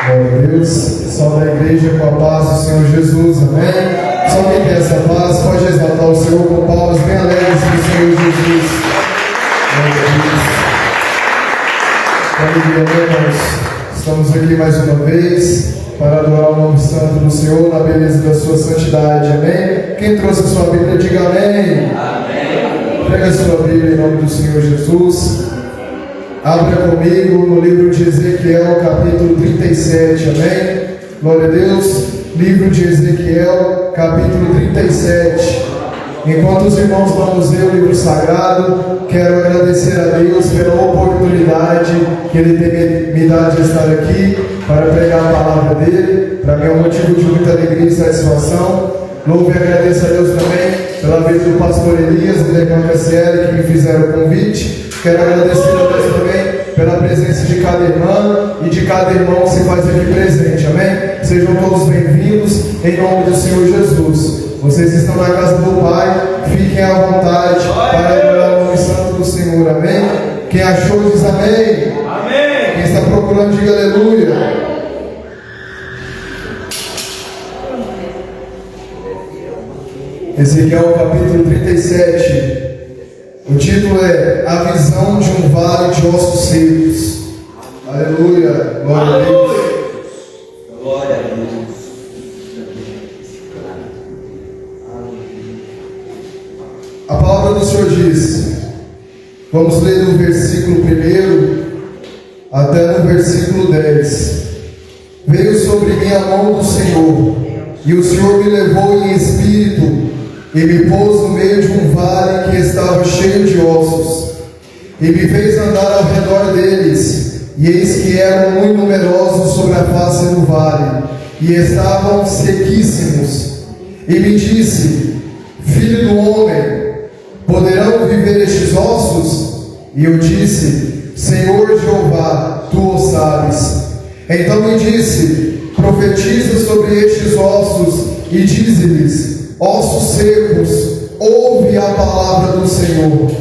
Glória a Deus. Salve a igreja com a paz do Senhor Jesus, amém? Só quem tem essa paz pode exaltar o Senhor com palmas bem alegres do Senhor Jesus. Glória a Deus. Família, irmãos, estamos aqui mais uma vez para adorar o nome santo do Senhor na beleza da sua santidade, amém? Quem trouxe a sua Bíblia, diga amém. Amém. Pega a sua Bíblia em nome do Senhor Jesus. Abra comigo no livro de Ezequiel, capítulo 37, amém? Glória a Deus. Livro de Ezequiel, capítulo 37. Enquanto os irmãos vamos ler o livro sagrado, quero agradecer a Deus pela oportunidade que Ele tem me dado de estar aqui para pregar a palavra dEle. Para mim é um motivo de muita alegria e satisfação. Louvo e agradeço a Deus também pela vez do pastor Elias e da irmã Cassiele que me fizeram o convite. Quero agradecer a Deus também pela presença de cada irmã e de cada irmão que se faz aqui presente, amém? Sejam todos bem-vindos em nome do Senhor Jesus. Vocês estão na casa do Pai, fiquem à vontade para adorar o nome santo do Senhor, amém? Quem achou diz amém. Amém. Quem está procurando diga aleluia. Ezequiel capítulo 37. O título é A Visão de um Vale de Ossos Secos. Aleluia. Glória a Deus. Glória a Deus. A palavra do Senhor diz, vamos ler do versículo 1 até no versículo 10. Veio sobre mim a mão do Senhor, e o Senhor me levou em espírito e me pôs no meio de um vale que estava cheio de ossos, e me fez andar ao redor deles, e eis que eram muito numerosos sobre a face do vale, e estavam sequíssimos. E me disse, filho do homem, poderão viver estes ossos? E eu disse, Senhor Jeová, tu o sabes. Então me disse, profetiza sobre estes ossos, e dize-lhes, ossos secos, ouve a palavra do Senhor.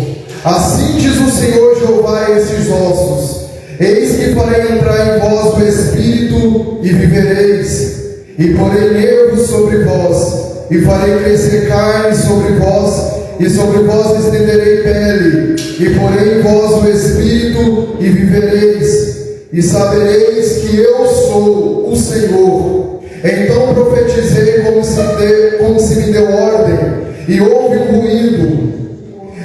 Assim diz o Senhor Jeová a estes ossos, eis que farei entrar em vós o Espírito, e vivereis, e porei nervos sobre vós, e farei crescer carne sobre vós, e sobre vós estenderei pele, e porei em vós o Espírito, e vivereis, e sabereis que eu sou o Senhor. Então profetizei como se me deu ordem, e houve um ruído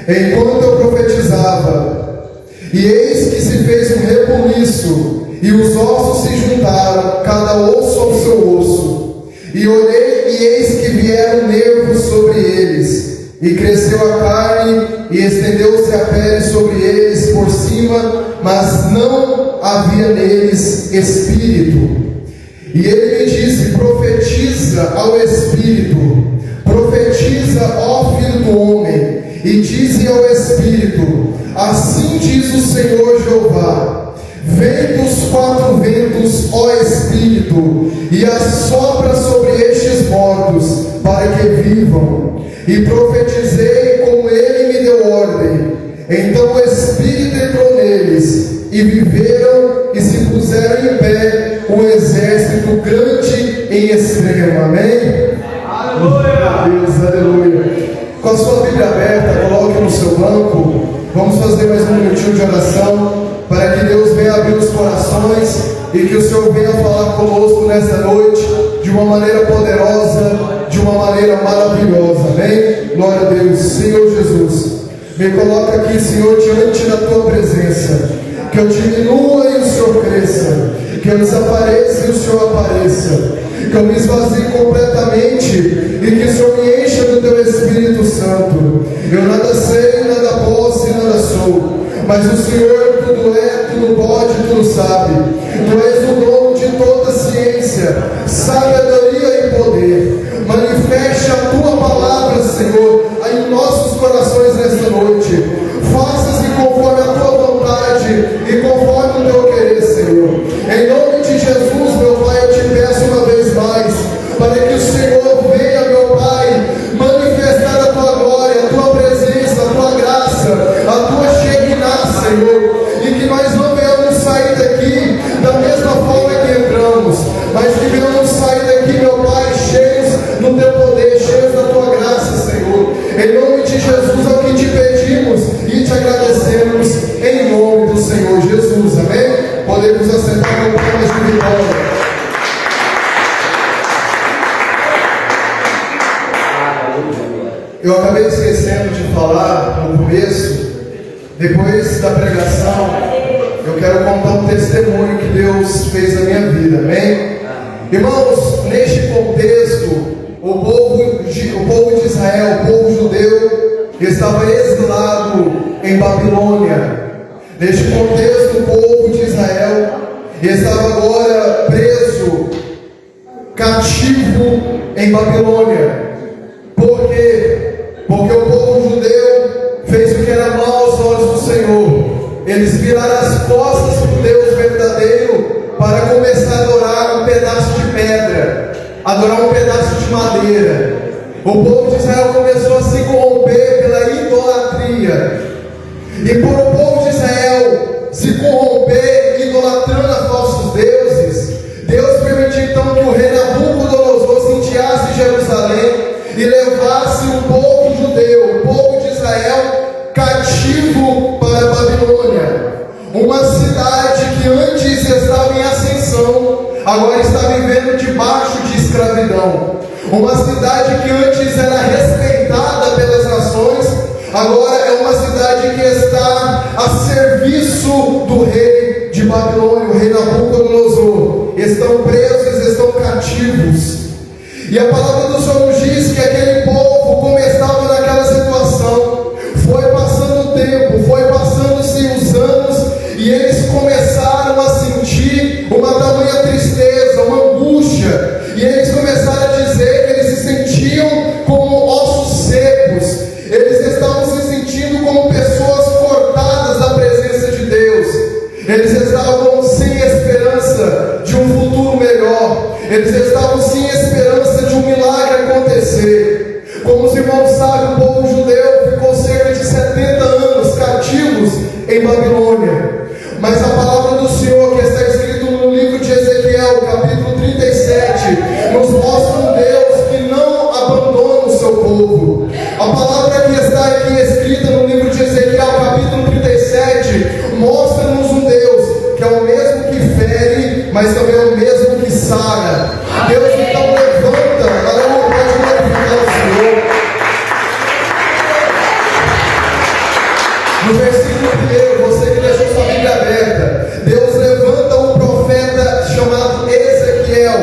enquanto eu profetizava, e eis que se fez um rebuliço, e os ossos se juntaram, cada osso ao seu osso. E olhei, e eis que vieram nervos sobre eles, e cresceu a carne, e estendeu-se a pele sobre eles por cima, mas não havia neles espírito. E ele me disse, profetiza ao Espírito, profetiza, ó filho do homem, e dize ao Espírito, assim diz o Senhor Jeová, vem dos quatro ventos, ó Espírito, e assopra sobre estes mortos, para que vivam. E profetizei como ele me deu ordem. Então o Espírito entrou neles, e viveram, e se puseram em pé, um exército grande em extremo, amém? Aleluia! Deus, aleluia! Com a sua Bíblia aberta, coloque no seu banco. Vamos fazer mais um minutinho de oração, para que Deus venha abrir os corações, e que o Senhor venha falar conosco nesta noite, de uma maneira poderosa, de uma maneira maravilhosa, amém? Glória a Deus. Senhor Jesus, me coloca aqui, Senhor, diante da Tua presença, que eu diminua e o Senhor cresça, que eu desapareça e o Senhor apareça, que eu me esvazie completamente e que o Senhor me encha do Teu Espírito Santo. Eu nada sei, nada posso e nada sou, mas o Senhor tudo é, tudo pode, tudo sabe. Tu és o dono de toda ciência, sabedoria e poder. Manifeste a Tua palavra, Senhor, em nossos corações nesta noite. Faça-se conforme a Tua vontade e conforme o Teu querer, Senhor. Em nome de Jesus, meu Pai, eu te peço uma vez mais, para que o Senhor venha, meu Pai, manifestar a Tua glória, a Tua presença, a Tua graça, a Tua Shekinah, Senhor, e que nós não venhamos sair daqui da mas que venhamos sair daqui, meu Pai, cheios do Teu poder, cheios da Tua graça, Senhor. Em nome de Jesus é o que te pedimos e te agradecemos, em nome do Senhor Jesus, amém? Podemos assentar com palmas de vitória. Eu acabei esquecendo de falar no começo, depois da pregação, eu quero contar um testemunho que Deus fez na minha vida, amém? Irmãos, neste contexto, o povo de Israel, o povo judeu, estava exilado em Babilônia. Neste contexto, o povo de Israel estava agora preso, cativo em Babilônia. Por quê? Porque o povo judeu fez o que era mal aos olhos do Senhor. Eles viraram as costas para o Deus verdadeiro para começar a adorar um pedaço de pedra, adorar um pedaço de madeira. O povo de Israel começou a se corromper pela idolatria. E por o povo de Israel se corromper, idolatrando a falsos deuses, Deus permitiu então que o rei Nabucodonosor se enviasse em Jerusalém e levasse o povo judeu, o povo de Israel, cativo para a Babilônia. Uma cidade que antes estava em ascensão, agora está vivendo debaixo de escravidão. Uma cidade que antes era respeitada pelas nações, agora é uma cidade que está a serviço do rei de Babilônia, o rei Nabucodonosor. Estão presos, estão cativos. E a palavra do Senhor nos diz que aquele povo, como estava naquela situação, foi passando o tempo, foi passando-se os anos, e eles começaram a sentir uma tamanha tristeza, uma angústia, e eles começaram a dizer que eles se sentiam como ossos secos, eles estavam se sentindo como pessoas cortadas da presença de Deus, eles estavam sem esperança de um futuro melhor, eles estavam sem esperança de um milagre acontecer. Como os irmãos sabem, o povo judeu ficou cerca de 70 anos cativos em Babilônia. Mas a palavra do Senhor, que está escrito no livro de Ezequiel, capítulo 37, nos mostra um Deus que não abandona o seu povo. A palavra que está aqui escrita no livro de Ezequiel, capítulo 37, mostra-nos um Deus que é o mesmo que fere, mas também é o mesmo que sara. Deus então levanta, aleluia, pode glorificar o Senhor. No versículo 1, você que deixou sua Bíblia aberta, Deus levanta um profeta chamado Ezequiel,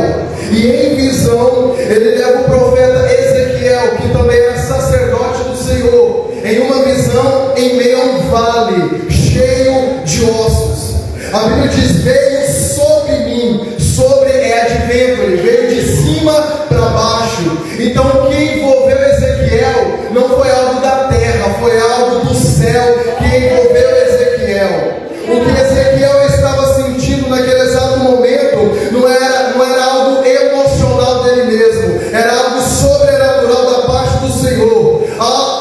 e em visão ele leva o profeta Ezequiel, que também era sacerdote do Senhor, em uma visão em meio a um vale cheio de ossos. A Bíblia diz: veio sobre mim, sobre é advento, ele veio de cima para baixo. Então o que envolveu Ezequiel não foi algo da terra, foi algo do céu que envolveu Ezequiel. O que Ezequiel estava sentindo naquele exato momento não era algo emocional dele mesmo, era algo sobrenatural da parte do Senhor.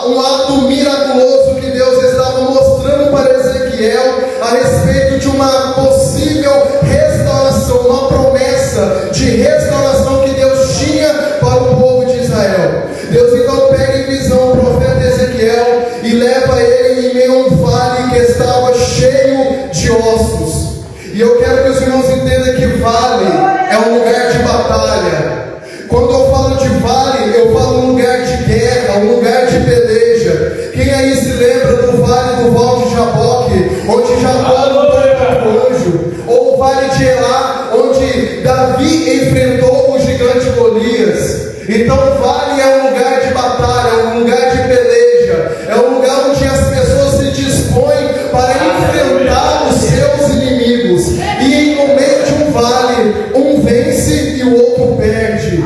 Um ato miraculoso que Deus estava mostrando para Ezequiel a respeito de uma possível restauração, uma promessa de restauração que Deus tinha para o povo de Israel. Deus então pega em visão o profeta Ezequiel e leva ele em meio a um vale que estava cheio de ossos. E eu quero que os irmãos entendam que vale é um lugar de batalha. Quando eu falo de vale, eu falo um lugar de guerra, um lugar de peleja. Quem aí se lembra do vale do Val de Jaboque, onde Jacó lutou contra o anjo? Ou o vale de Elá, onde Davi enfrentou o gigante Golias? Então vale é um lugar de batalha, é um lugar de peleja, é um lugar onde as pessoas se dispõem para enfrentar os seus inimigos. E no meio de um vale, um vence e o outro perde.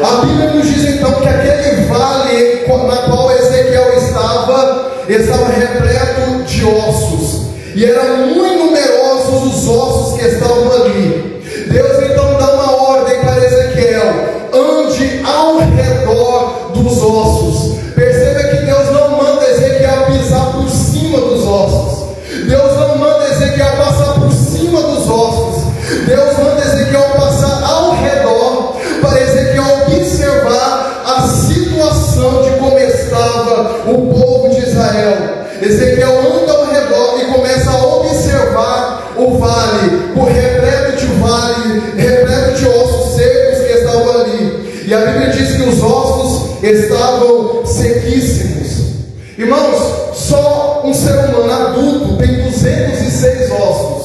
A Bíblia nos diz então que aquele vale na qual Ezequiel estava repleto de ossos, e eram muito numerosos os ossos que estavam ali. Deus então dá uma ordem para Ezequiel: ande ao redor dos ossos. Perceba que Deus não manda Ezequiel pisar por cima dos ossos. Deus não manda Ezequiel passar por cima dos ossos. Deus manda Ezequiel passar ao redor Ezequiel anda ao redor e começa a observar o vale, o repleto de vale, repleto de ossos secos que estavam ali. E a Bíblia diz que os ossos estavam sequíssimos. Irmãos, só um ser humano adulto tem 206 ossos.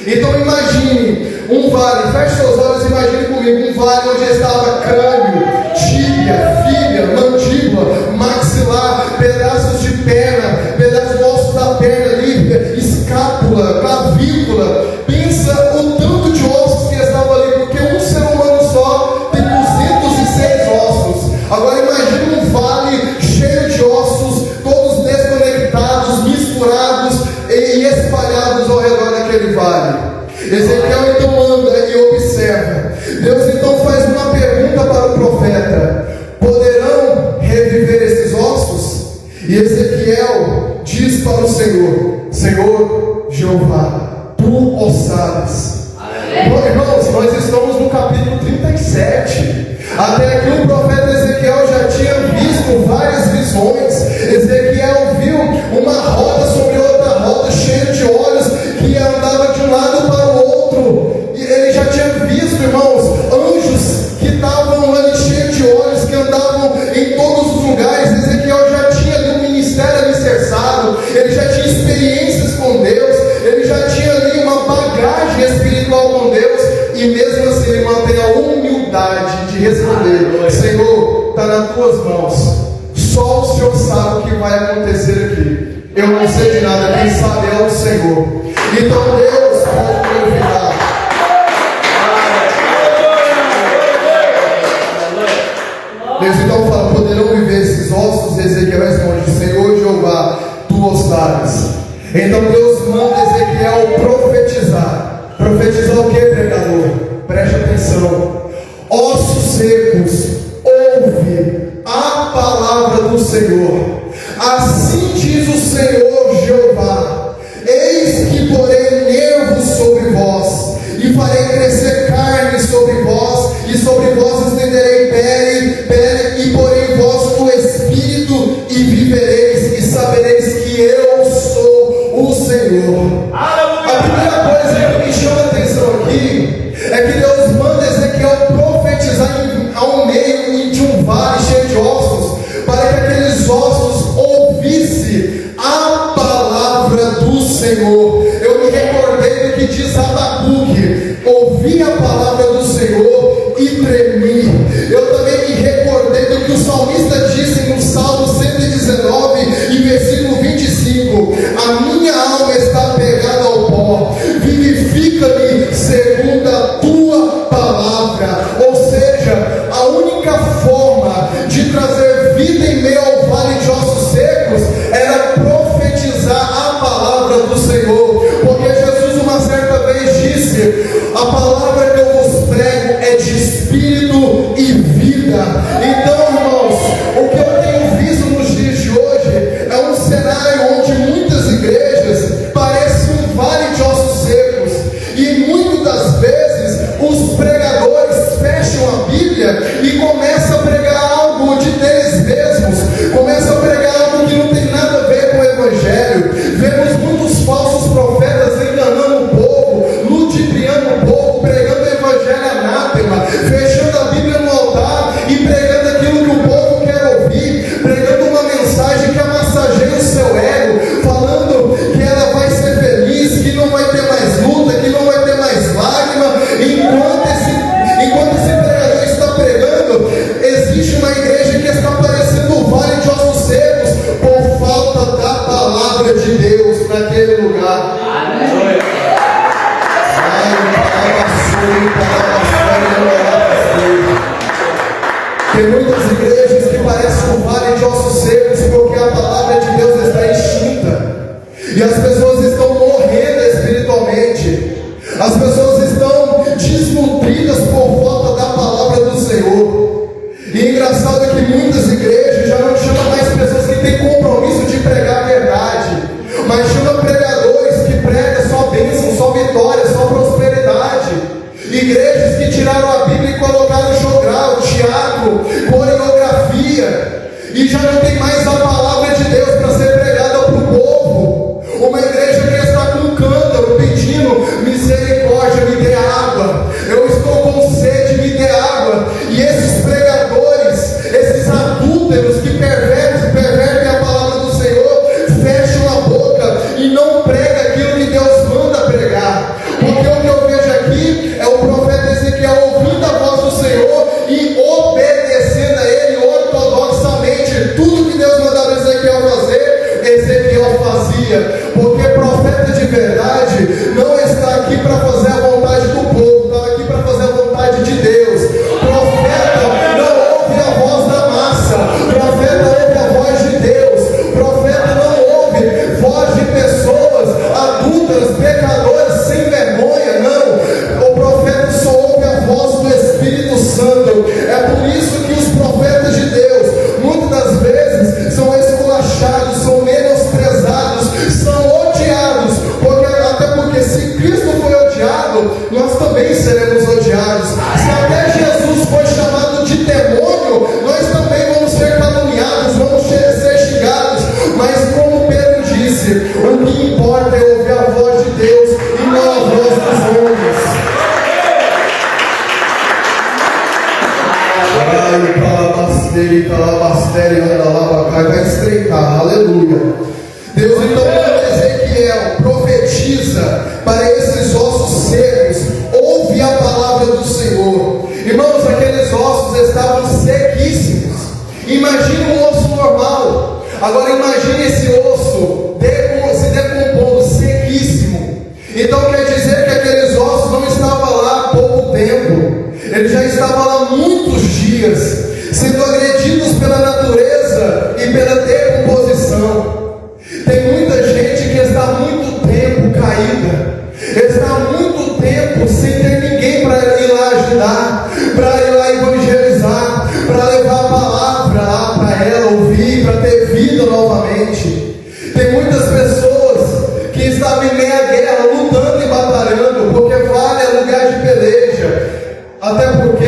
Então imagine um vale, feche seus olhos e imagine comigo um vale onde estava crânio, tíbia, fíbia, mandíbula, maxilar, pedaços de perna, pedaços de ossos da perna ali, escápula, clavícula. Pensa o tanto de ossos que estavam ali, porque um ser humano só tem 206 ossos. Agora imagine um vale cheio de ossos, todos desconectados, misturados e espalhados ao redor daquele vale. Ezequiel então anda e observa. Deus então faz uma pergunta para o profeta: poderão reviver esses ossos? E Ezequiel diz para o Senhor: Senhor Jeová, tu o sabes. Bom, irmãos, nós estamos no capítulo 37. Até aqui o profeta Ezequiel já tinha visto várias visões. Ezequiel viu uma roda sobre outra roda, cheia de olhos, que andava de um lado para o outro. E ele já tinha visto, irmãos, anjos que estavam ali cheios de olhos, que andavam em todos os lugares. Ezequiel já tinha ali um ministério alicerçado, ele já tinha experiências com Deus, ele já tinha ali uma bagagem espiritual com Deus, e mesmo assim ele mantém a humildade de responder: Senhor, está nas tuas mãos, só o Senhor sabe o que vai acontecer aqui, eu não sei de nada, quem sabe é o Senhor. Então Deus pode me enviar. Deus então fala: poderão viver esses ossos? Ezequiel responde: Senhor Jeová, tu o sabes. Então Deus manda Ezequiel profetizar. Profetizar o que, pregador? Preste atenção. Ossos secos, ouve a palavra do Senhor. Assim diz o Senhor Jeová: eis que porei nervos sobre vós, e farei crescer carne sobre vós, e sobre vós estenderei pele, e porei em vós o espírito, e vivereis, e sabereis que eu sou o Senhor. A primeira coisa que me chama a atenção aqui é que Deus manda Ezequiel profetizar ao meio de um vale cheio de ossos, para que aqueles ossos ouvissem a palavra do Senhor. Eu me recordei do que diz Abacuque: ouvi a palavra do Senhor e tremi. Eu também me recordei do que o salmista disse no Salmo 119 e versículo 25: a minha alma está pegada ao pó, vivifica-me segundo a tua palavra. Ou seja, a única forma de trazer vida em meio ao vale de ossos secos era profetizar a palavra do Senhor, porque Jesus uma certa vez disse: a palavra que eu vos prego é de espírito e vida. Então, irmãos, o que eu tenho visto nos dias de hoje é um cenário onde muitas igrejas parecem um vale de ossos secos, e muitas das vezes os pregadores fecham a Bíblia e começam a pregar algo de deles mesmos, começam a pregar algo que não tem nada a ver com o Evangelho. Vemos muitos falsos profetas enganando o povo, ludibriando o povo, pregando o Evangelho anátema, fechando a Bíblia no altar e pregando aquilo que o povo quer ouvir, pregando uma mensagem que amassageia o seu ego, falando que ela vai ser feliz, que não vai ter mais luta, que não vai ter mais lágrima. Enquanto esse pregador está pregando, existe uma igreja que está parecendo um vale de ossos secos por falta da palavra de Deus naquele lugar. Tem muitas igrejas que parecem um vale de ossos secos porque a palavra de Deus está extinta, e as pessoas estão morrendo espiritualmente, as pessoas estão desnutridas por falta da palavra do Senhor. E engraçado é que muitas igrejas já não chamam mais pessoas que têm compromisso de pregar a verdade, mas chamam pregadores que pregam só bênção, só vitória, só prosperidade. Igrejas que tiraram a Bíblia e colocaram jogral, teatro, coreografia, e já não tem mais a palavra de Deus para ser pregada para o povo. vontade de Deus. Profeta não ouve a voz da massa, profeta ouve a voz de Deus. Profeta não ouve voz de pessoas adultas, pecadores, sem vergonha, não. O profeta só ouve a voz do Espírito Santo. É por isso que os profetas de Deus, muitas das vezes, são esculachados, são menosprezados, são odiados, até porque se Cristo foi odiado, nós também seremos odiados. Se até Jesus foi chamado de demônio, nós também vamos ser caluniados, vamos ser xingados. Mas como Pedro disse, o que importa é ouvir a voz de Deus e não a voz dos homens. Vai estreitar, aleluia. Deus então manda Ezequiel, profetiza para esses ossos secos, ouve a palavra do Senhor. Irmãos, aqueles ossos estavam sequíssimos. Imagina um osso normal, agora imagine esse osso se decompondo, sequíssimo. Então quer dizer que aqueles ossos não estavam lá há pouco tempo, ele já estava lá há muitos dias, sendo agredidos pela natureza e pela decomposição. Tem muita gente que está há muito tempo caída, está há muito tempo sem ter ninguém para ir lá ajudar, para ir lá evangelizar, para levar a palavra lá para ela ouvir, para ter vida novamente. Tem muitas pessoas que estavam em meia guerra, lutando e batalhando, porque vale é lugar de peleja. Até porque,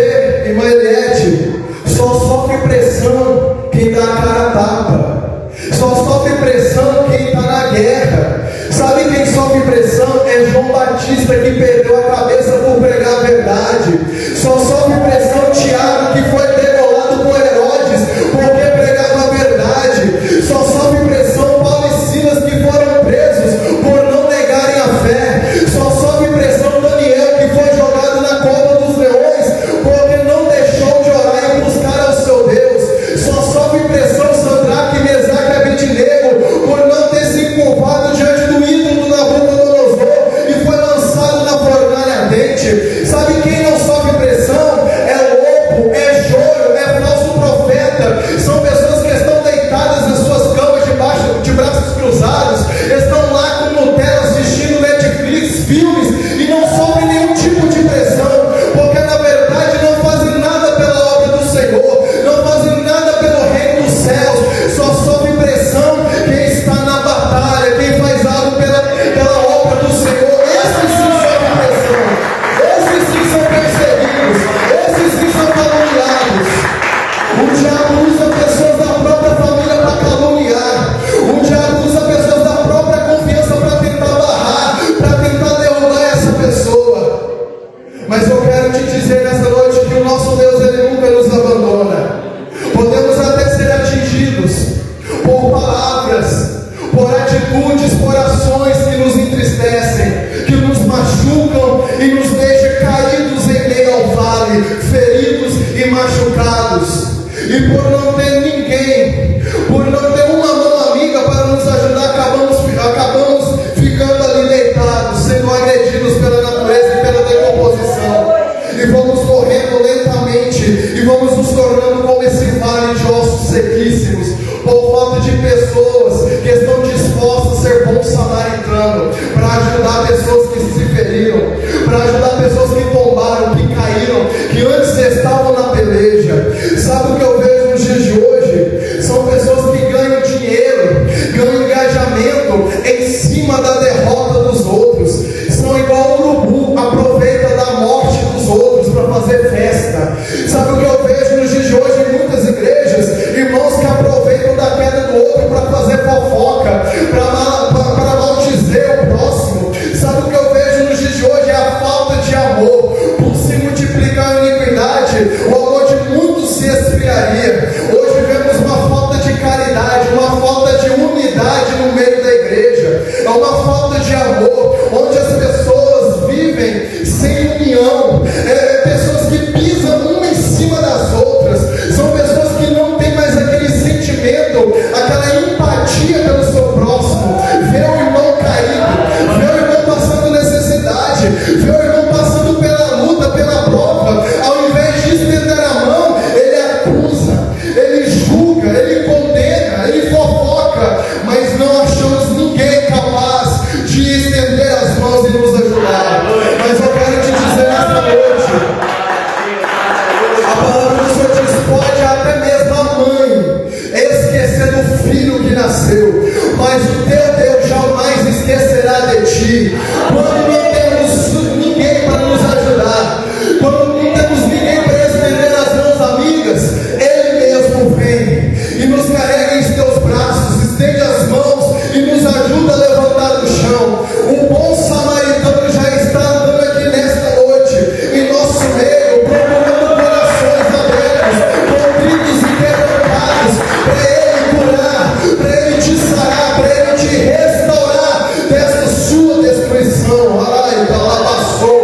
irmã Eliette, só sofre pressão quem dá a cara a tapa. Só sofre pressão quem está na guerra. Sabe quem sofre pressão? É João Batista, que perdeu a cabeça por pregar a verdade. Só sofre pressão Tiago, que foi degolado por Herodes porque pregava a verdade. Só sofre pressão Paulo e Silas, que foram presos por não negarem a fé. Só sofre pressão Daniel, que foi jogado na cova dos leões porque não deixou de orar e buscar ao seu Deus. Só sofre pressão Sadraque, Mesaque e Abednego por não ter se curvado diante do ídolo do Nabucodonosor e foi lançado na fornalha ardente. Sabe quem não sofre pressão? É lobo, é joio, é falso profeta. São pessoas que estão deitadas nas suas camas de braços cruzados, estão lá com Nutella assistindo Netflix, filmes e não sofrem nenhum tipo de pressão, porque na verdade não fazem nada pela obra do Senhor, não fazem nada pelo reino dos céus. Só sofre pressão quem está na batalha, quem faz algo pela obra do Senhor. Esses sim sofrem pressão, esses sim são perseguidos, esses sim são caluniados. O diabo usa pessoas da própria família para caluniar, o diabo usa pessoas da própria confiança para tentar barrar, para tentar derrubar essa pessoa. Mas eu quero te dizer nessa noite que o nosso Deus, Ele nunca nos abandona. Podemos até ser atingidos por palavras, por atitudes, por ações que nos entristecem, que nos machucam e nos deixam caídos em meio ao vale, feridos e machucados. E por não ter ninguém, por não ter uma mão amiga para nos ajudar, acabamos ficando ali deitados, sendo agredidos pela natureza e pela decomposição. E vamos correndo lentamente e vamos nos tornando como esse vale de ossos sequíssimos, por falta de pessoas que estão dispostas a ser bom samaritano, para ajudar pessoas que se feriram, para ajudar pessoas que tombaram, que caíram, que antes estavam na peleja. Sabe o que eu vejo nos dias de hoje? São pessoas que ganham dinheiro, ganham engajamento em cima da derrota dos outros. São igual o urubu, aproveita da morte dos outros para fazer festa. Sabe o que eu vejo nos dias de hoje em muitas igrejas? Irmãos que aproveitam da queda do outro para fazer fofoca, para maldizer o próximo. Sabe o que eu vejo nos dias de hoje? É a falta de amor. Por se multiplicar a iniquidade, o amor de muitos se esfriaria. Hoje vemos uma falta de caridade, uma falta de unidade no meio da igreja. É uma falta de amor, onde as pessoas vivem sem união. Pessoas que pisam uma em cima das outras. São pessoas que não têm mais aquele sentimento, aquela empatia pelo seu próximo. nasceu, mas o teu Deus jamais esquecerá de ti. Quando não temos ninguém para nos ajudar, quando não temos ninguém para estender as mãos amigas, Ele mesmo vem e nos carrega em seus braços, estende as mãos e nos ajuda a levantar do chão. Um bom samaritano já está andando aqui nesta noite, em nosso meio, procurando corações abertos, contritos e quebrantados, para Ele curar, para Ele te sarar, para Ele te restaurar dessa sua destruição. Ai, calabaçou,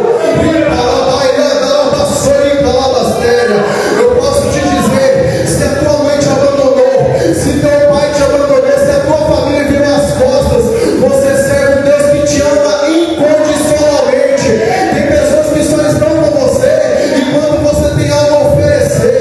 eu posso te dizer, se a tua mãe te abandonou, se teu pai te abandonou, se a tua família virou as costas, você serve um Deus que te ama incondicionalmente. Tem pessoas que só estão com você e quando você tem algo a oferecer.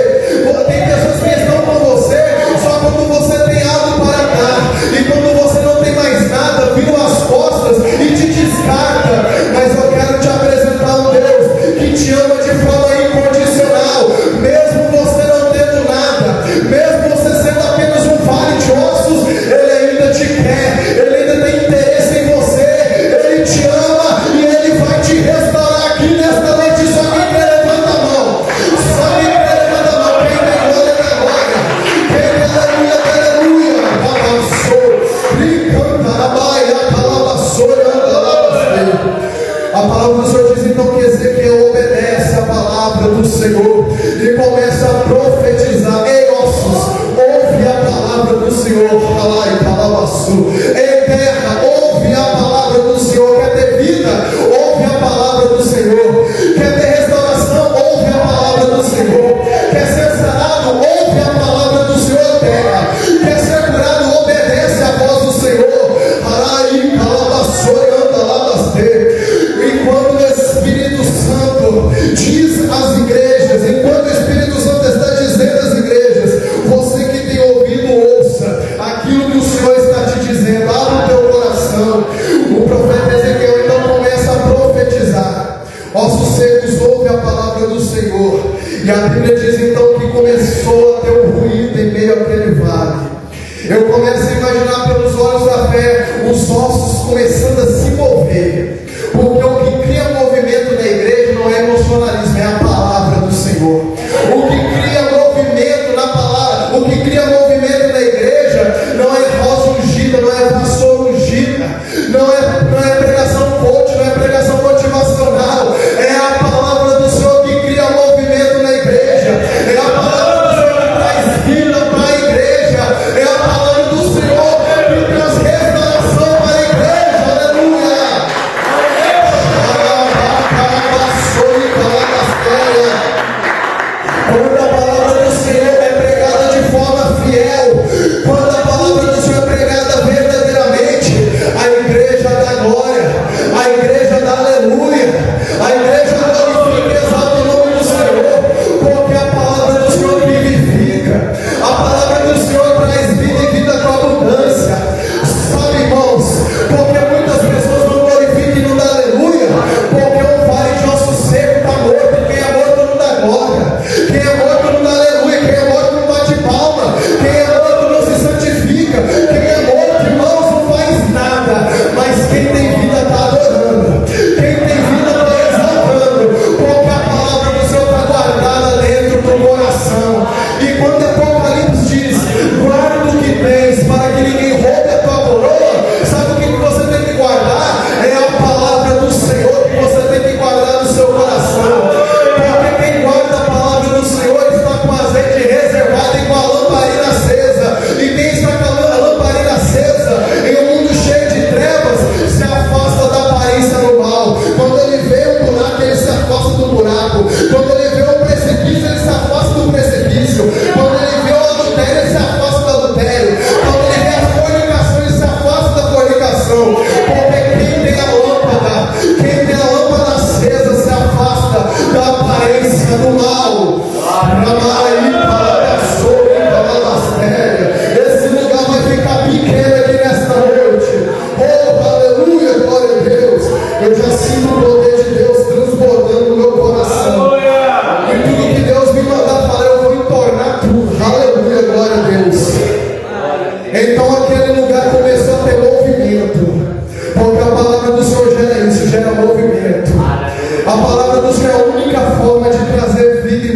Tem pessoas que estão com você só quando você tem algo para dar, e quando você não tem mais nada, viram as costas e te descarta. Mas eu quero te apresentar um Deus que te ama de forma incondicional, mesmo você não tendo nada, mesmo você sendo apenas um vale de ossos, Ele ainda te quer, Ele ainda tem interesse em você, Ele te ama e Ele vai te restaurar aqui nesta noite. Só quem quer levanta a mão, só quem quer levanta a mão, quem tem glória na glória, quem aleluia, avançou, brincando, abaia, calabaçou, a palavra do Senhor diz então que Ezequiel obedece a palavra do Senhor e começa a profetizar. Ei, ossos, ouve a palavra do Senhor. Falai, calabaçu. Ei, terra, ouve a palavra do Senhor. Quer ter vida? Ouve a palavra do Senhor. Quer ter restauração? Ouve a palavra do Senhor. Quer ser sarado? Ouve a palavra do Senhor, terra. Quer ser curado? Obedece a voz do Senhor. Ai, calabaçu, anda lá das terras. Enquanto o Espírito Santo diz às igrejas, enquanto o Espírito Santo está dizendo às igrejas, você que tem ouvido, ouça aquilo que o Senhor está te dizendo, abre o teu coração. O profeta Ezequiel então começa a profetizar. Ossos secos, ouve a palavra do Senhor. E a Bíblia diz então que começou a ter um ruído em meio àquele vale. Eu começo a imaginar pelos olhos da fé os ossos começando a se mover. Porque o que cria movimento na igreja não é emocionalismo, é a palavra do Senhor. O que cria movimento na palavra, o que cria movimento na igreja não é rosa ungida, não é vassoura ungida, não é pregação coach, não é pregação motivacional, é a palavra do Senhor que cria movimento na igreja, é a palavra do Senhor que traz vida para a igreja, é a palavra do Senhor que traz restauração para a igreja. Aleluia!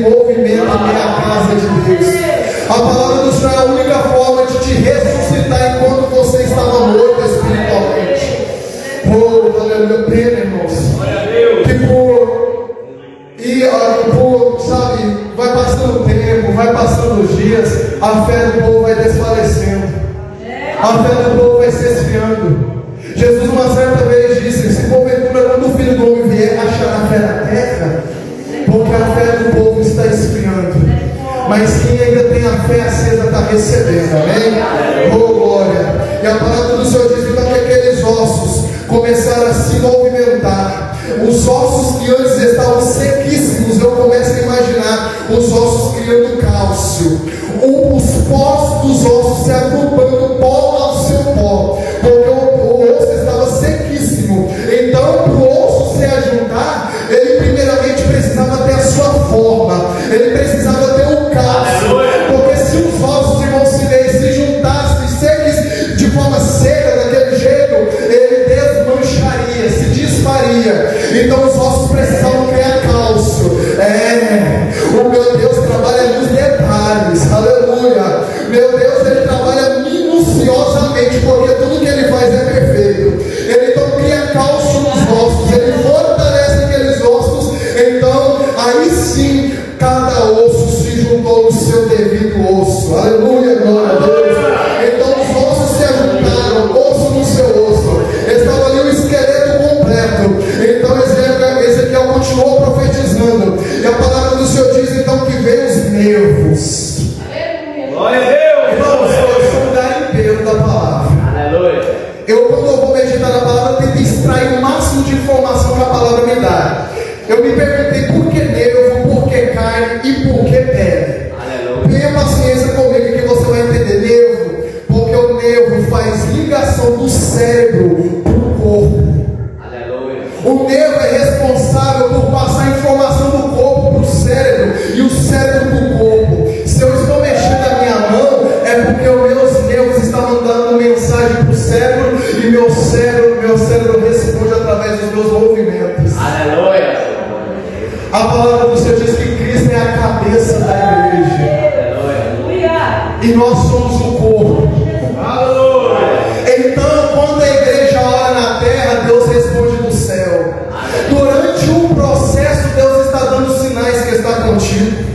movimento em minha casa de Deus. A palavra do Senhor é a única forma de te ressuscitar enquanto você estava morto espiritualmente. Oh, aleluia, pena, irmãos. Sabe, vai passando o tempo, vai passando os dias, a fé do povo vai desfalecendo, a fé do povo vai se esfriando. Jesus uma certa vez disse: se porventura quando o Filho do Homem vier, achará fé na terra, porque a fé do povo está esfriando, mas quem ainda tem a fé acesa está recebendo, amém? Oh glória! E a palavra do Senhor diz então que aqueles ossos começaram a se movimentar. Os ossos que antes estavam sequíssimos, eu começo a imaginar os ossos criando cálcio, os pós dos ossos se agrupando pó ao seu pó, porque o osso estava sequíssimo. Então, para o osso se ajuntar, ele primeiramente precisava ter a sua forma, ele precisava ter o cálcio, porque se os ossos, irmãos, se juntassem secos de forma seca, daquele jeito, ele desmancharia, se desfaria. Então os ossos precisavam criar cálcio. O meu Deus trabalha nos detalhes, aleluia. Meu Deus, ele trabalha minuciosamente, porque tudo que ele faz é perfeito. Ele então cria cálcio nos ossos, ele fortalece aqueles ossos. Então aí sim cada osso se juntou no seu devido osso, aleluia, glória a Deus. Então os ossos se ajuntaram, osso no seu osso, estava ali o esqueleto completo. Então Ezequiel continuou profetizando, e a palavra do Senhor diz então que veio os nervos. Glória a Deus! Irmãos, eu sou um garimpeiro da palavra. Aleluia! Quando eu vou meditar na palavra, eu tento extrair o máximo de informação que a palavra me dá. Eu me perguntei por que nervo, por que carne e por que pele. Aleluia! Tenha paciência comigo que você vai entender. Nervo, porque o nervo faz ligação do cérebro para o corpo. O nervo é responsável por passar a informação do corpo para o cérebro e o cérebro para o corpo. Se eu estou mexendo a minha mão, é porque os meus nervos estão mandando mensagem para o cérebro e meu cérebro responde através dos meus movimentos. Aleluia! A palavra do Senhor diz que Cristo é a cabeça da igreja. Aleluia! E nós somos o corpo. Aleluia! Então, quando a igreja ora na terra, Deus responde do céu. Durante o processo, Deus está dando sinais que está contigo.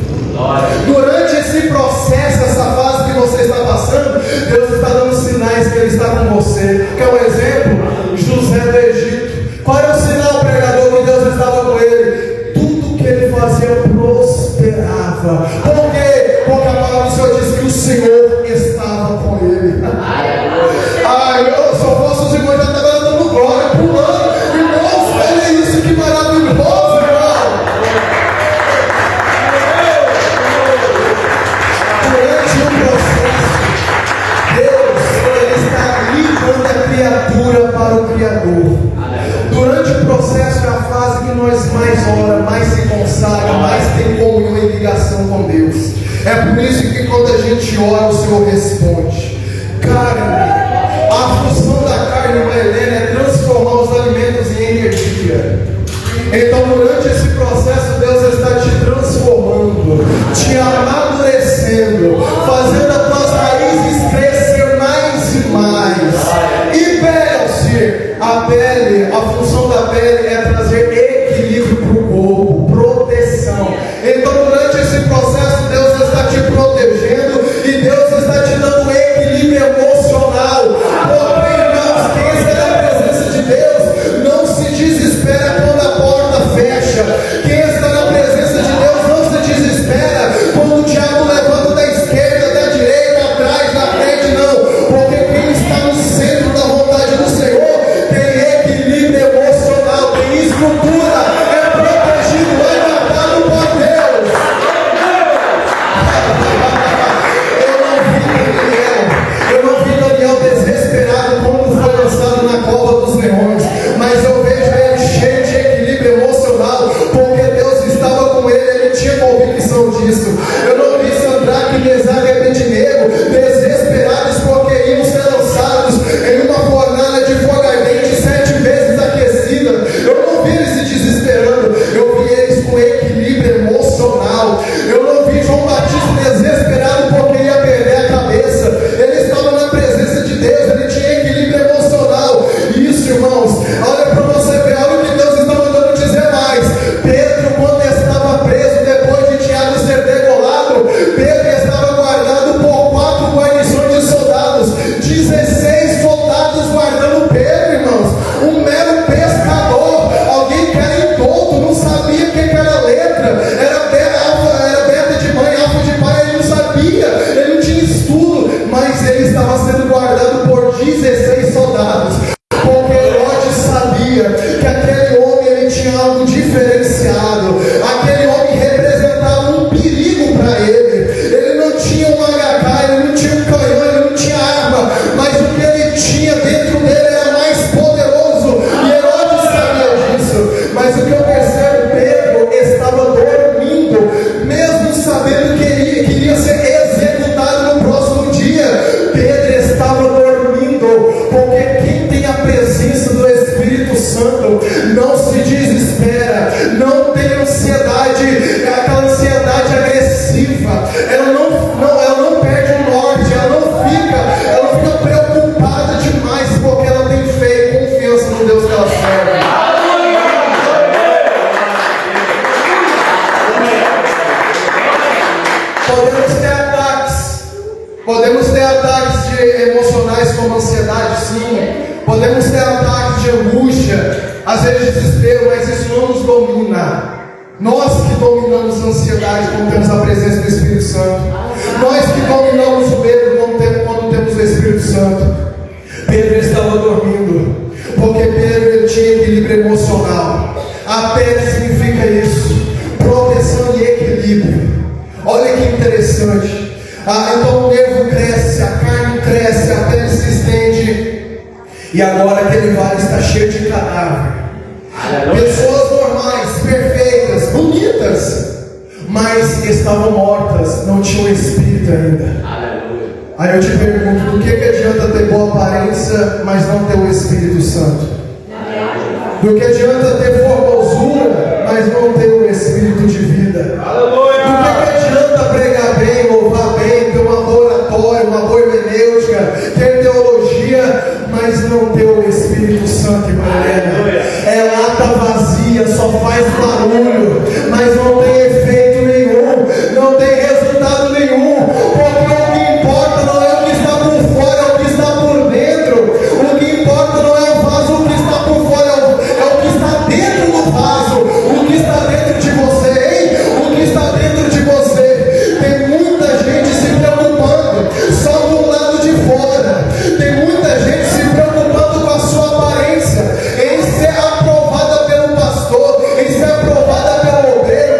Durante esse processo, essa fase que você está passando, Deus está dando sinais que Ele está com você. Quer um exemplo? José do Egito. Qual era o sinal, pregador, que Deus estava com ele? Tudo que ele fazia prosperava. Por quê? Porque a palavra do Senhor diz que o Senhor estava com ele. Eu só posso os irmãos já estavam dando glória, pulando. Irmãos, olha isso, que maravilhoso, irmão. Durante o processo, Deus, Ele está ligando a criatura para o Criador. Durante o processo é a fase que nós mais ora, mais se consagra, mais tem comunhão e ligação com Deus. É por isso que quando a gente ora, o Senhor responde. Carne. A função da carne, irmã Helena, é transformar os alimentos em energia. Então, durante esse processo, Deus está te transformando, te amadurecendo, fazendo as tuas raízes crescer mais e mais. E pele, a pele, a função da pele é trazer equilíbrio para o corpo, proteção. Então, durante esse processo, Deus está te protegendo e Deus está te dando equilíbrio emocional. Porque, irmãos, quem está na presença de Deus não se desespera quando a porta fecha. Quem está na presença de Deus não se desespera quando o diabo levanta da esquerda, da direita, atrás, na frente, não. Porque quem está no centro da vontade do Senhor tem equilíbrio emocional, tem estrutura, é protegido, é guardado por Deus. Eu não vi Daniel desesperado quando foi lançado na cova dos leões, mas eu vejo ele cheio de equilíbrio emocional, porque Deus estava com ele, ele tinha convicção disso. Eu não vi Sadraque, Mesaque e Abednego desesperados porque iam ser lançados em uma fornalha de fogo ardente 7 vezes aquecida. Eu não vi eles se desesperando, eu vi eles com equilíbrio emocional. Podemos ter ataques emocionais como ansiedade, sim. Podemos ter ataques de angústia, às vezes desespero, mas isso não nos domina. Nós que dominamos a ansiedade quando temos a presença do Espírito Santo. Nós que dominamos o medo quando temos o Espírito Santo. Pedro estava dormindo, porque Pedro ele tinha equilíbrio emocional. A pele significa isso, proteção e equilíbrio. Olha que interessante. Então o nervo cresce, a carne cresce, a pele se estende. E agora aquele vale está cheio de cadáver. Pessoas normais, perfeitas, bonitas, mas estavam mortas, não tinham espírito ainda. Aí eu te pergunto, do que adianta ter boa aparência, mas não ter o Espírito Santo? Do que adianta ter formosura, mas não ter o Espírito de vida? Do que adianta pregar bem, louvar bem, ter um laboratório, uma boa hermenêutica, ter teologia, mas não ter o Espírito Santo, irmã Helena? É lata vazia, só faz barulho, mas não tem efeito nenhum, não tem resultado nenhum, porque o que importa não é o que está por fora, é o que está por dentro. O que importa não é o vaso, o que está por fora é o que está dentro do vaso, o que está dentro de você, hein? O que está dentro de você. Tem muita gente se preocupando só do lado de fora, tem muita gente se preocupando com a sua aparência, em ser aprovada pelo pastor, em ser aprovada pelo obreiro,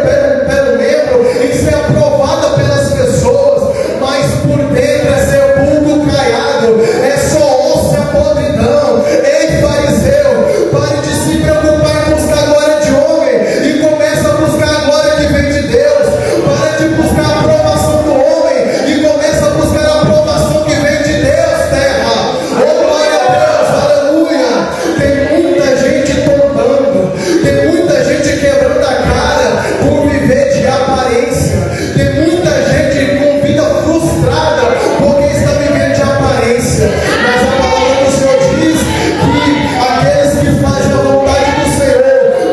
pelo membro, em ser aprovada pelas pessoas, mas por dentro é sepulcro caiado, é só osso, é podridão. Ei, fariseu, pare de se preocupar em buscar a glória de homem e comece a buscar a glória que vem de Deus. Pare de buscar a aprovação do homem e comece a buscar a aprovação que vem de Deus, terra. Oh, glória a Deus, aleluia. Tem muita gente tombando, tem muita gente quebrando a cara por viver de aparência, tem muita gente com vida frustrada porque está vivendo de aparência. Mas a palavra do Senhor diz que aqueles que fazem a vontade do Senhor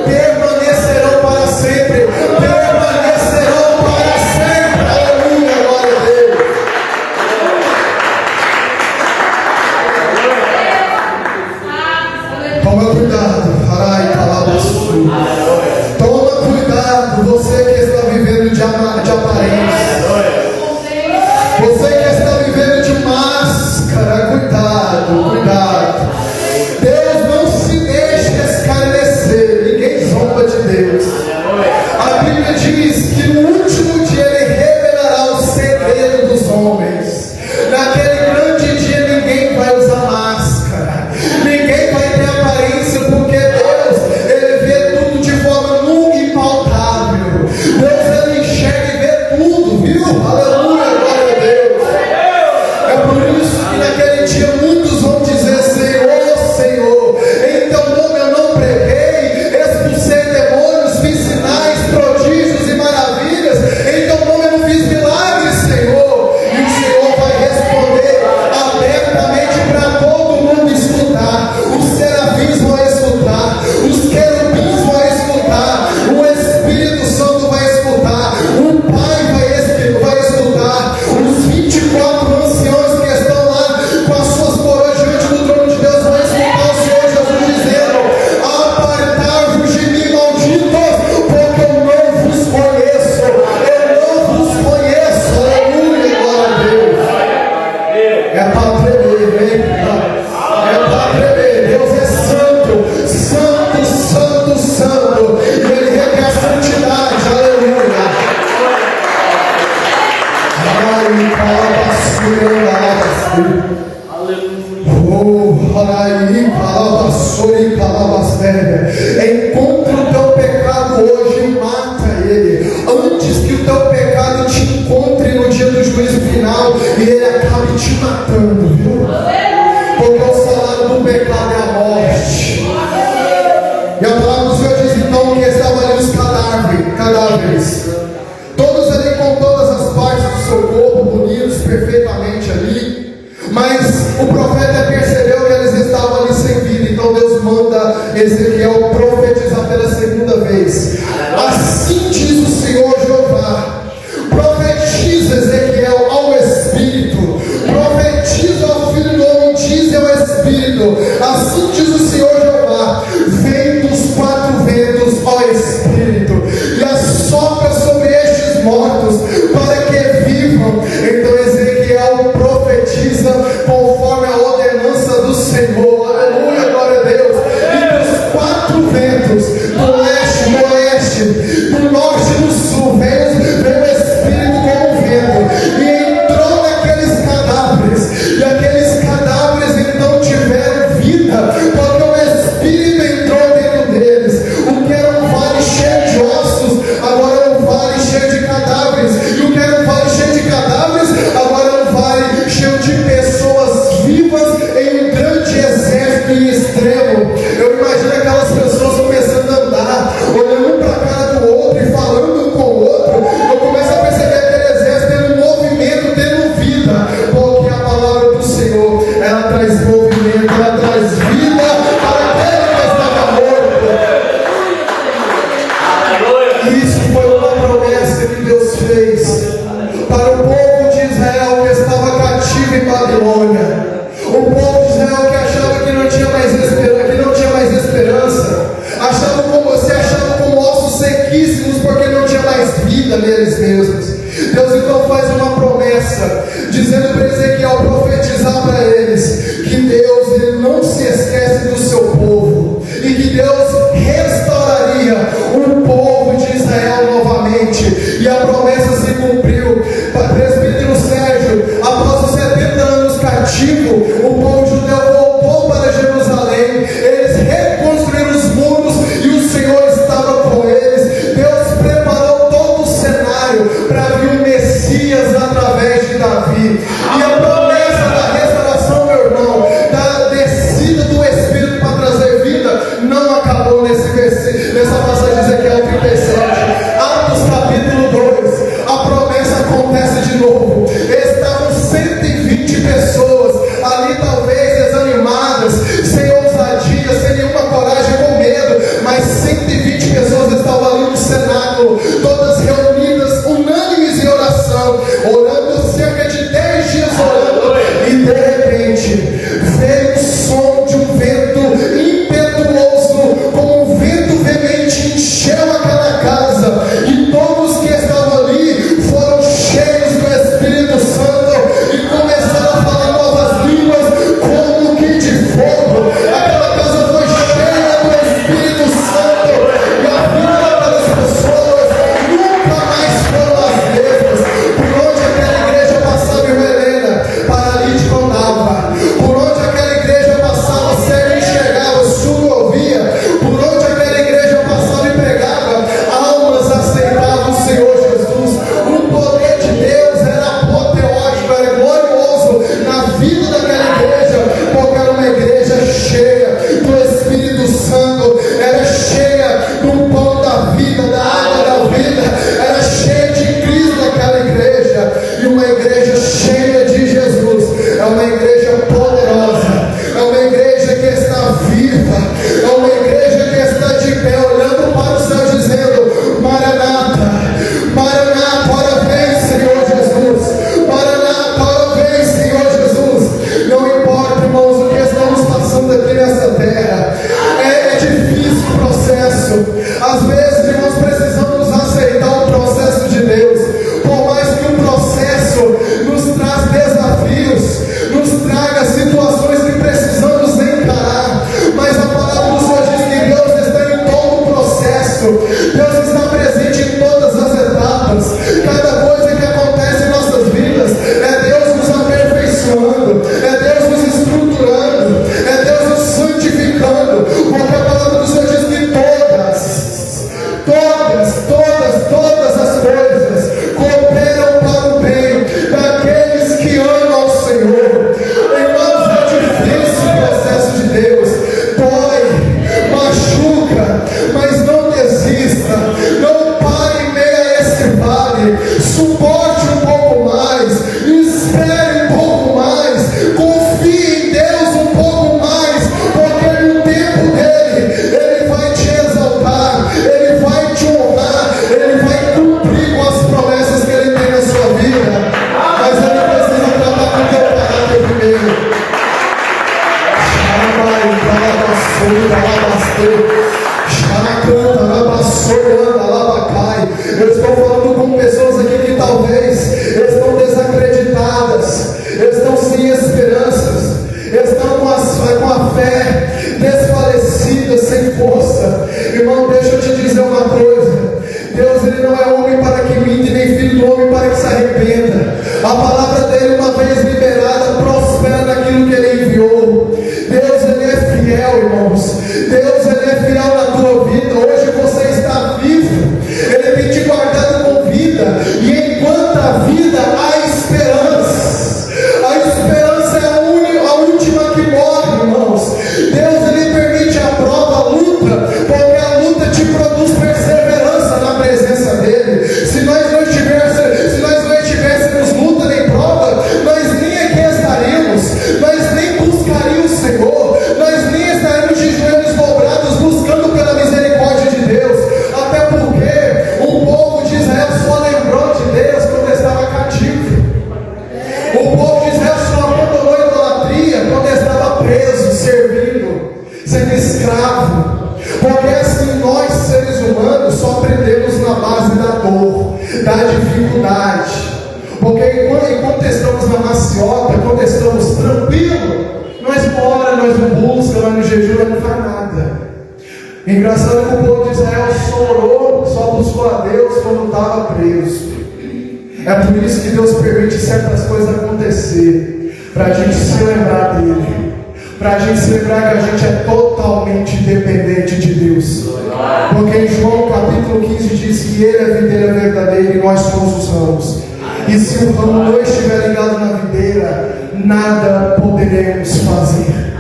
permanecerão para sempre, permanecerão para sempre. Aleluia, glória a Deus. Toma cuidado, Harai Kalabasu. Toma cuidado, você que está vivendo de aparência, você que está vivendo de máscara, cuidado. Deus não se deixa escarnecer, ninguém zomba de Deus. A Bíblia diz que no último dia Ele revelará o segredo dos homens. Naquele grande dia ninguém vai usar máscara, ninguém vai ter aparência, porque Deus, Ele vê tudo de forma nua e palpável. Deus, Ele enxerga e vê tudo, viu? Aleluia, glória a Deus. É por isso que naquele dia muitos vão dizer: Senhor, Senhor, em teu nome eu não preguei, expulsei demônios, fiz sinais, prodígios e maravilhas, em teu nome eu não fiz milagres, Senhor. E o Senhor vai responder abertamente para todo mundo escutar. Os serafins vão escutar, os querubins vão escutar, o Espírito Santo vai escutar, o Pai vai escutar, os 24 anciãos que estão lá com as suas coroas diante do trono de Deus vão escutar o Senhor Jesus dizendo: apartai-vos de mim, malditos, porque eu não vos conheço, aleluia, glória a Deus. É para tremer, hein? É para tremer. Deus é santo, santo, santo, santo, e Ele requer santidade, aleluia. Ai, encontra o teu pecado hoje e mata ele, antes que o teu pecado te encontre no dia do juízo final e ele acabe te matando, viu? Porque o salário do pecado é a morte. E a palavra do Senhor diz então que estavam ali os cadáveres, todos ali com todas as partes do seu corpo, bonitos, perfeitamente ali. Mas o profeta percebeu que eles estavam ali sem vida. Então Deus manda Ezequiel profetizar pela segunda vez. Assim diz o Senhor Jeová: profetiza mortos para que vivam. Então Ezequiel profetiza conforme a ordenança do Senhor. Aleluia, glória a Deus. E dos quatro ventos, do leste, do oeste, do norte e do sul, veio o Espírito como um vento e entrou naqueles cadáveres, e aqueles cadáveres então tiveram vida, porque o Espírito entrou dentro deles. O que era um vale cheio de ossos, agora é um vale cheio de cadáveres, e o que era um vale cheio de cadáveres, agora é um vale cheio de pessoas vivas em um grande exército em extremo. Eu imagino aquelas pessoas começando a andar, olhando um para a cara do outro e falando um com o outro. Eu começo a perceber aquele exército tendo movimento, tendo vida, porque a palavra do Senhor, ela traz movimento, ela traz vida para aquele que estava morto. E isso foi uma promessa que Deus fez para o povo de Israel que estava cativo em Babilônia. O povo de Israel que achava que não tinha mais esperança, se achava como ossos sequíssimos porque não tinha mais vida neles mesmos. Deus então faz uma promessa, dizendo para Ezequiel profetizar para eles que Deus ele não se esquece do seu povo e que Deus restauraria o povo de Israel novamente. E a promessa se cumpriu. Presbítero Sérgio, após os 70 anos cativo, o povo judeu voltou para Jerusalém. Eles reconstruíram os muros e o Senhor estava com eles. Deus preparou todo o cenário para vir o Messias através de Davi. E a promessa da restauração, meu irmão, da descida do Espírito para trazer vida, não acabou nessa passagem de Ezequiel 37. Atos capítulo 2, a promessa acontece de novo. Estavam 120 pessoas ali, talvez desanimadas, sem ousadia, sem nenhuma coragem, com medo, mas 120 pessoas estavam ali no cenáculo, todas reunidas, unânimes em oração, orando cerca de 10 dias orando, e de repente veio o som de um vento impetuoso, como um vento veemente, encheu aquela casa, e todos que estavam ali foram cheios do Espírito Santo e começaram a falar novas línguas como que de fogo. Aquela casa foi cheia do Espírito Santo e a vida daquelas pessoas nunca mais foram as mesmas. Por onde aquela igreja passava, irmã Helena, paralítico andava. Por onde aquela igreja passava, cego enxergava, surdo ouvia. Por onde aquela igreja passava e pregava, almas aceitavam o Senhor Jesus. O poder de Deus era apoteótico, era glorioso na vida daquela igreja, porque era uma igreja cheia do Espírito Santo, era cheia do pão da vida, da água da vida, era cheia de Cristo aquela igreja. E uma igreja cheia de Jesus é uma igreja poderosa, é uma igreja que está viva, é uma igreja que está de pé, olhando para o céu, dizendo: Maranata, Maranata, ora vem, Senhor Jesus, Maranata, ora vem, Senhor Jesus. Não importa, irmãos, o que estamos passando aqui nessa terra, é difícil o processo. Às vezes, irmãos, precisamos aceitar o processo de Deus, por mais que o processo nos traz desafios, nos traga situações que precisamos encarar, mas a palavra do Senhor diz que Deus está em todo o processo, Deus está presente em todas as etapas. Cada coisa que acontece em nossas vidas é Deus nos aperfeiçoando, é Deus nos estruturando, é Deus nos santificando, porque a palavra do Senhor diz que todas as coisas cooperam para o bem daqueles que amam ao Senhor. Irmãos, é difícil o processo de Deus, dói, machuca, mas não desista, não pare em meio a esse vale, suporte um pouco mais, espere um pouco mais, confie em Deus um pouco mais, porque no tempo dele, Ele vai te exaltar, Ele vai te honrar, Ele vai cumprir com as promessas que Ele tem na sua vida, mas Ele precisa tratar com o teu caráter primeiro. Eu estou falando com pessoas aqui que talvez talvez estão desacreditadas, estão sem esperanças, estão com a fé desfalecida, sem força. Irmão, deixa eu te dizer uma coisa: Deus, Ele não é homem para que minta, nem filho do homem para que se arrependa. A palavra dele, uma vez liberada, prospera naquilo que Ele enviou. Deus, Ele é fiel, irmãos. Deus, Ele é fiel na tua vida. Hoje você está vivo, Ele tem te guardado com vida, e enquanto a vida há esperança. A esperança é a última que morre, irmãos. Deus, Ele permite a prova, a luta, porque a luta te produz perseverança na presença dEle. Se nós não estivéssemos luta nem prova, nós nem aqui estaríamos, nós nem buscaríamos o Senhor, nós nem estaríamos de joelhos dobrados buscando pela misericórdia de Deus. Até porque o povo de Israel só lembrou de Deus quando estava cativo. O povo de Israel só abandonou a idolatria quando estava preso, servindo, sendo escravo. Porque assim nós, seres humanos, só aprendemos na base da dor, da dificuldade. Porque enquanto estamos na maciota, quando estamos tranquilos, nós ora, nós não busca, nós não jejum, nós não faz nada. Engraçado que o povo de Israel só orou, só buscou a Deus quando estava preso. É por isso que Deus permite certas coisas acontecer, para a gente se lembrar dEle, para a gente se lembrar que a gente é totalmente dependente de Deus. Porque em João capítulo 15 diz que Ele é a videira verdadeira e nós somos os ramos. E se o ramo não estiver ligado na videira, nada poderemos fazer.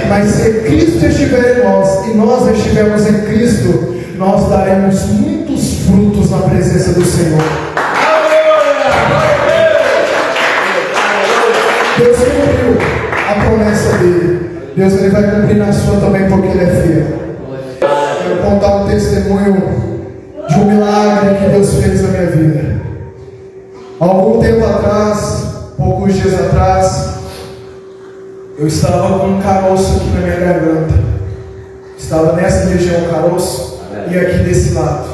Mas se Cristo estiver em nós e nós estivermos em Cristo, nós daremos muitos frutos na presença do Senhor. Deus cumpriu a promessa dele. Deus, Ele vai cumprir na sua também, porque Ele é fiel. Quero contar um testemunho de um milagre que Deus fez na minha vida. Há algum tempo atrás, poucos dias atrás, eu estava com um caroço aqui na minha garganta. Estava nessa região o caroço e aqui desse lado.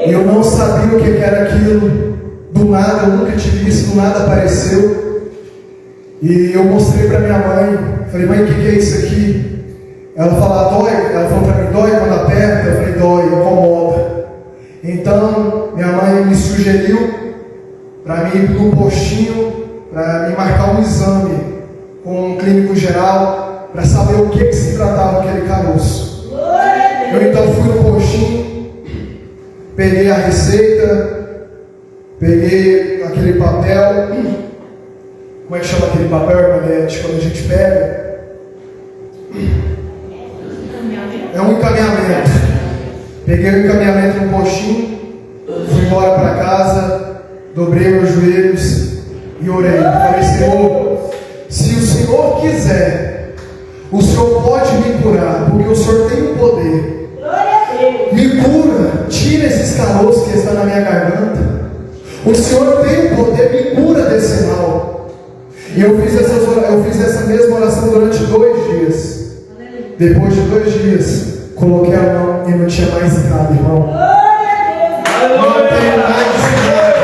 E eu não sabia o que era aquilo. Do nada, eu nunca tive isso, do nada apareceu. E eu mostrei para minha mãe. Falei: mãe, o que é isso aqui? Ela falou: dói. Ela falou para mim: dói quando aperta? Eu falei: dói, incomoda. Então, minha mãe me sugeriu para mim ir no postinho, para me marcar um exame com um clínico geral, para saber o que se tratava aquele caroço. Eu então fui no postinho, peguei a receita, peguei aquele papel. Como é que chama aquele papel, Irmanete, quando a gente pega? É um encaminhamento. Peguei o encaminhamento no postinho, fui embora para casa, dobrei meus joelhos e orei. Falei: Senhor, se o Senhor quiser, o Senhor pode me curar, porque o Senhor tem o poder. Me cura, tira esses caroços que estão na minha garganta. O Senhor tem o poder, me cura desse mal. E eu fiz essa mesma oração durante 2 dias. Depois de 2 dias, coloquei a mão e não tinha mais nada, irmão. Não tenho mais nada.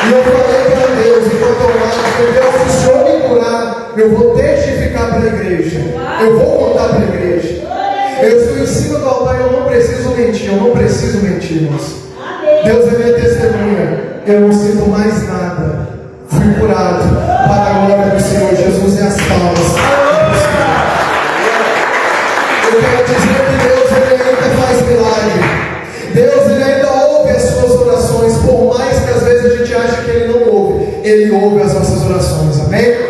E eu falei para Deus, enquanto eu orava: Deus, se o Senhor me curar, eu vou testificar para a igreja. Eu vou contar para a igreja. Eu estou em cima do altar, eu não preciso mentir, irmãos. Deus é minha testemunha. Eu não sinto mais nada. Fui curado para a glória do Senhor Jesus e as palmas. Eu quero dizer que Deus, Ele ainda faz milagre. Deus, Ele ainda ouve as suas orações, por mais que às vezes a gente ache que Ele não ouve. Ele ouve as nossas orações, amém?